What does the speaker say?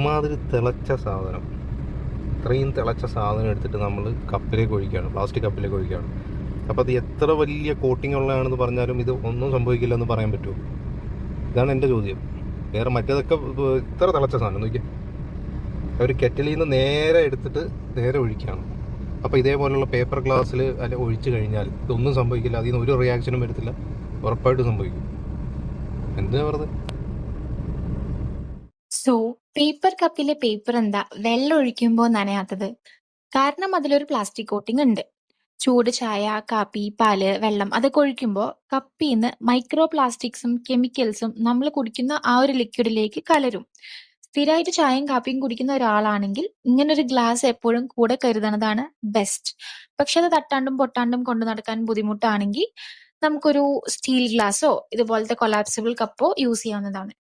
ഇമാതിരി തിളച്ച സാധനം, ഇത്രയും തിളച്ച സാധനം എടുത്തിട്ട് നമ്മൾ കപ്പിലേക്ക് ഒഴിക്കുകയാണ്, പ്ലാസ്റ്റിക് കപ്പിലേക്ക് ഒഴിക്കുകയാണ്. അപ്പോൾ അത് എത്ര വലിയ കോട്ടിംഗ് ഉള്ളതാണെന്ന് പറഞ്ഞാലും ഇത് ഒന്നും സംഭവിക്കില്ല എന്ന് പറയാൻ പറ്റുമോ? ഇതാണ് എൻ്റെ ചോദ്യം. വേറെ മറ്റേതൊക്കെ ഇത്ര തിളച്ച സാധനം നോക്കിയാൽ ഒരു കെറ്റിലിൽ നിന്ന് നേരെ എടുത്തിട്ട് നേരെ ഒഴിക്കുകയാണ്. അപ്പോൾ ഇതേപോലുള്ള പേപ്പർ ഗ്ലാസ്സിൽ അല്ല ഒഴിച്ചു കഴിഞ്ഞാൽ ഇതൊന്നും സംഭവിക്കില്ല, അതിൽ നിന്ന് ഒരു റിയാക്ഷനും വരത്തില്ല, ഉറപ്പായിട്ട് സംഭവിക്കും. എന്തിനാ വെറുതെ? സോ പേപ്പർ കപ്പിലെ പേപ്പർ എന്താ വെള്ളം ഒഴിക്കുമ്പോൾ നനയാത്തത്? കാരണം അതിലൊരു പ്ലാസ്റ്റിക് കോട്ടിംഗ് ഉണ്ട്. ചൂട് ചായ, കാപ്പി, പാല്, വെള്ളം അതൊക്കെ ഒഴിക്കുമ്പോൾ കപ്പിന്ന് മൈക്രോ പ്ലാസ്റ്റിക്സും കെമിക്കൽസും നമ്മൾ കുടിക്കുന്ന ആ ഒരു ലിക്വിഡിലേക്ക് കലരും. സ്ഥിരമായിട്ട് ചായയും കാപ്പിയും കുടിക്കുന്ന ഒരാളാണെങ്കിൽ ഇങ്ങനൊരു ഗ്ലാസ് എപ്പോഴും കൂടെ കരുതുന്നതാണ് ബെസ്റ്റ്. പക്ഷെ അത് തട്ടാണ്ടും പൊട്ടാണ്ടും കൊണ്ടു നടക്കാൻ ബുദ്ധിമുട്ടാണെങ്കിൽ നമുക്കൊരു സ്റ്റീൽ ഗ്ലാസ്സോ ഇതുപോലത്തെ കൊളാപ്സിബിൾ കപ്പോ യൂസ് ചെയ്യാവുന്നതാണ്.